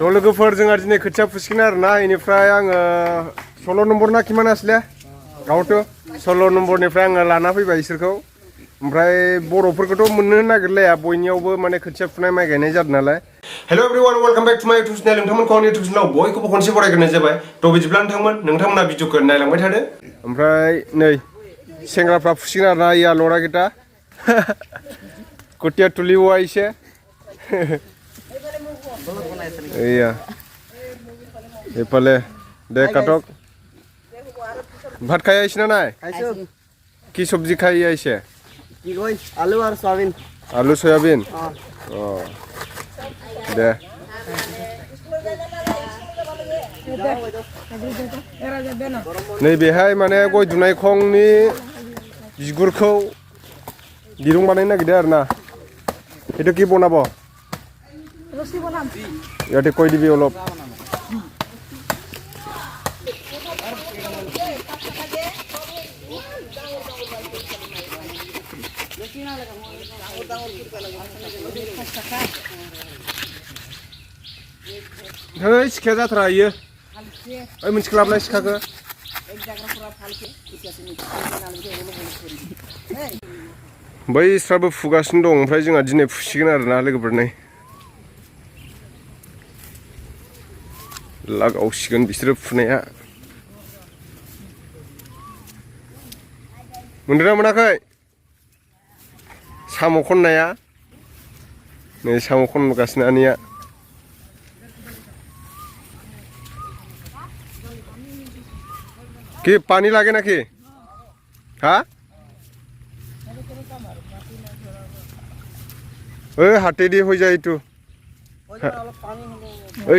लोगोफोर जोंहा दिनै खोथिया फुसिगोन आरोना इनिफ्राय आङो 16 नम्बर ना किमान आसले गावथ' 16 नम्बरनिफ्राय आङो लाना फैबाय इसोरखौ ओमफ्राय बर'फोरखौथ' मोननो नागिरलाया बयनियावबो माने खोथिया फुनाय माइ गायनाय जादों नालाय हेल' एभ्रिवान वेलकाम बेक टु माय इउटुब चेनेल नोंथांमोनखौ आंनि इउटुब चेनेलाव बयखौबो खनसे बरायग्रोनाय जाबाय थ' बिदिब्ला नोंथांमोना भिडिअखौ नायलांबाय थादो ओमफ्राय नै सेंग्राफ्रा फुसिगोन आरोना इया लरा गिटा कुटिया तुली हुआ इसे iya ipale de katok भात खाया इसे ना नाय की सब्जी खाई है इसे की कोई आलू और सोयाबीन आलू सोयाबीन दे नै बेहाय माने गय दुनाय खंनि बिगुरखौ दिरुं बानायनो नागिरदों आरोना itu ki bonabo ya de koi dibi olop hei sikha jatra iye oi moनसे खालामलाय सिखाखो बै इसराबो फुगासिनो दं ओमफ्राय जोंहा दिनै फुसिगोन आरोना लोगोफोर नै लागावसिगोन बिसोरो फुनाया मोनदोंना मोनाखै साम' खननाया नै साम' खनगासिनो आनैया कि पानी लागे ना कि हा हाथे दी हो जाए तो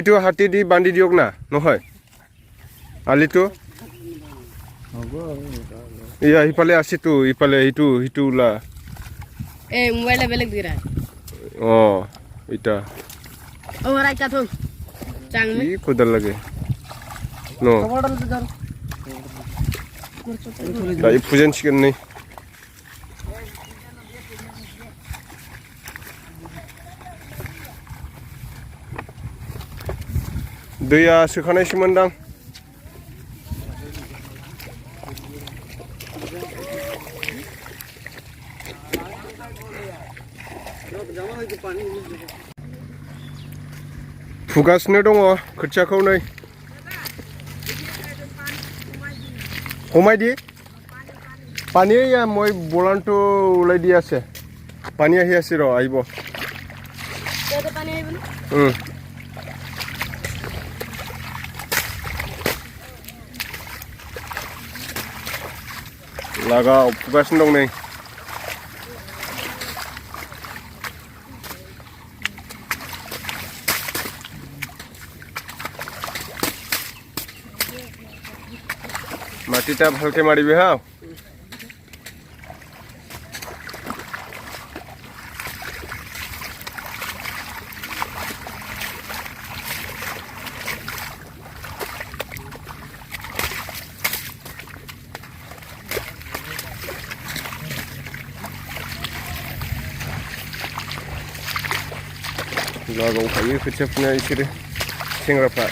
तो हाथे दी बांधी दियोग ना নহয় आली तो या इफाले आसी तो इफाले हिटू हिटू ला ए मोबाइल बेलेग दिरा ओ इटा ओ राइटा थो चांग में ई खुदर लगे नो दाई फुजन सिगोन नै दैया सोखानायसोमोनदां फुगासिनो दङ खोथियाखौ नै हमायदि पानी या মই বলানটো ওলাই দি আছে পানী আহি আছে ৰ আইব पानी आइबो लागाव फुगासिनो दं नै মাটিটা ভালকে মাৰিবি হা लागाव खायो खोथिया फुनाया इसोरो सेंग्राफ्रा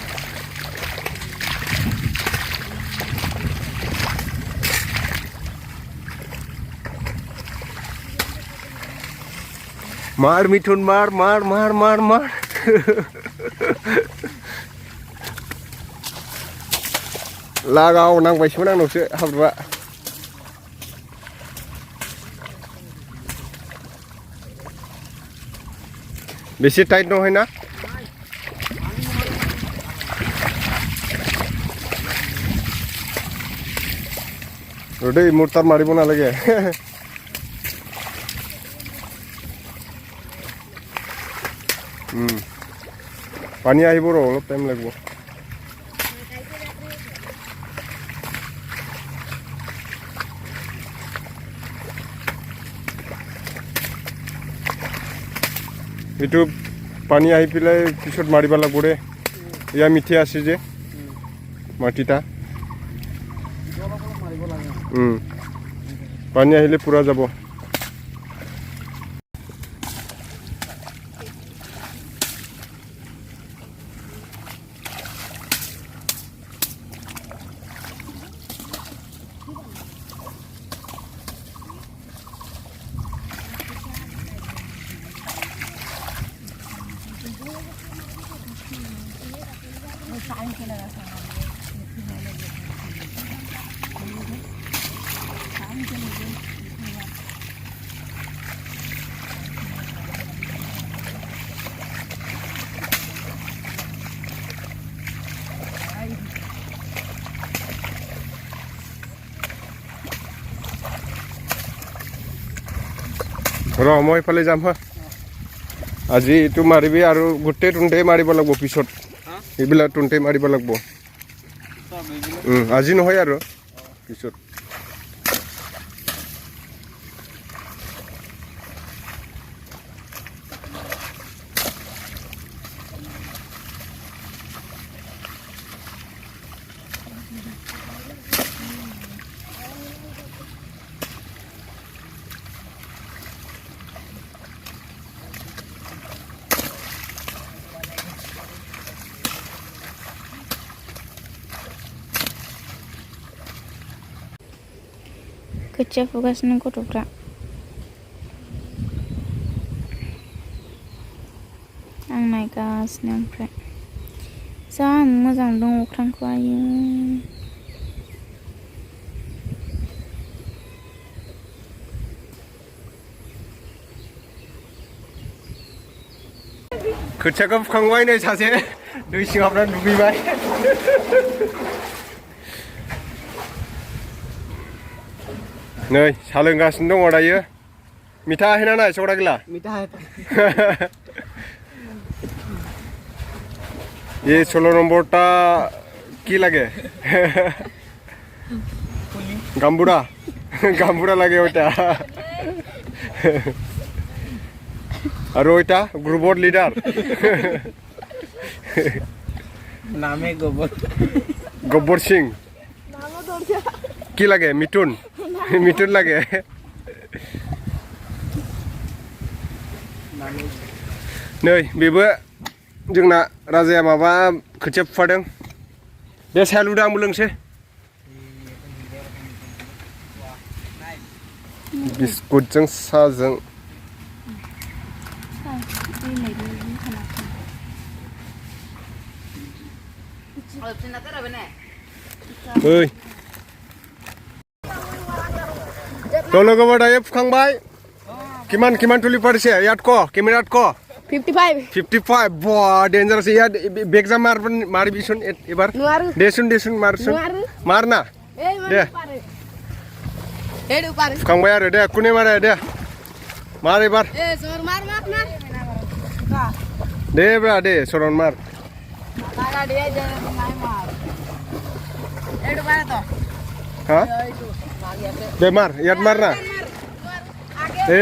मार मिथुन मार मार मार मार मार लागाव नांबायसोमोन आंनावसो हाब्रुआ बेसे टाइट নহয় ना रदै मुरतार मारिब नालागे पानी आहिब र अलप टाइम লাগিব इटु पानी आहि पिलाय पिছত मारिबा लागबो रे या मिथि आसे जे माटिटा पानी आहिले पुरा যাব ৰ মই এইফালে যাম হা আজি এইটো মাৰিবি আৰু গোটেই টুণ্টে মাৰিব লাগিব পিছত এইবিলাক টুণ্টে মাৰিব লাগিব আজি নহয় আৰু পিছত खोथिया फुगासिनो गथ'फ्रा आं नायगासिनो ओमफ्राय जा मोजां दं अख्रांखौ आयो खोथियाखौ फुखांबाय नै सासे दै सिङाव हाबनानै दुगैबाय नै साहा लोंगासिनो दङ दायो मिठा है ना नहीं छोकरा गिला मीठा है ये 16 नंबरটা কি লাগে গাম্বুড়া গাম্বুড়া লাগে ওটা আর ওইটা গ্রুপর লিডার नामे गोबर গব্বর সিং কি লাগে মিঠুন মিঠুন লাগে नै बेबो जोंना राजाया माबा खोथिया फुफादों बे साया लुदों आंबो लोंसै बिस्कुटजों साहाजों ओइ तो लोगोफोर दायो फुखांबाय किमान तुलि पारसे यादको केमेराटको 55 55 बा डेंजरस याद बेग जा मार बिसुन एबार देसुन मारसुन मारना दे फुखांबाय आरो दे कुने मारे दे मार एबार दे ब्रा दे सरन मार हाँ दे मार याद मारना ए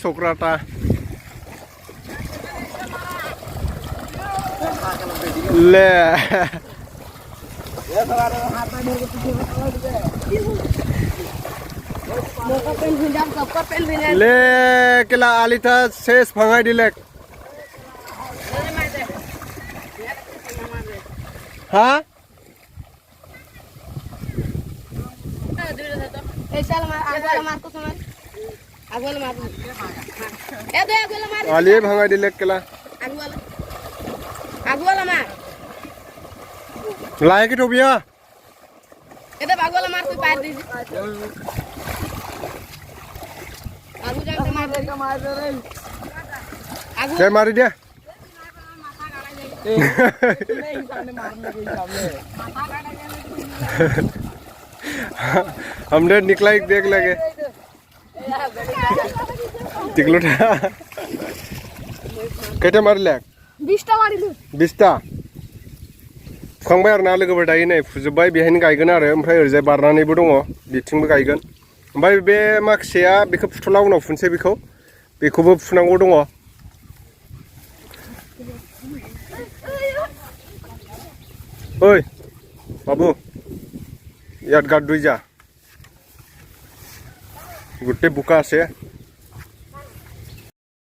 छोकराटा ले ले केला आलिथा सेस फंगाई दिलेक हाँ आलिए भंगाई दिलेक केला लाए की टोपिया এটা বাগওয়ালা মার তুই পার দিছি আগু যাই মার দে রে আগু जय मारी दे नहीं सामने मारने के सामने हमने निकला एक देख लगे टिकलोटा केटा मारले 20টা মারিলু 20টা फुखांबाय आरो ना लोगोफोर दायो नै फुजोब्बाय बेहायनो गायगोन आरो ओमफ्राय ओरैजाय बारनानैबो दङ बिथिंबो गायगोन ओमफ्राय बे माखासेया बेखौ फुथ'ला उनाव फुनसै बेखौबो फुनांगौ दङ ओइ बाबु याद गाड दुई जा गुटे बुका আছে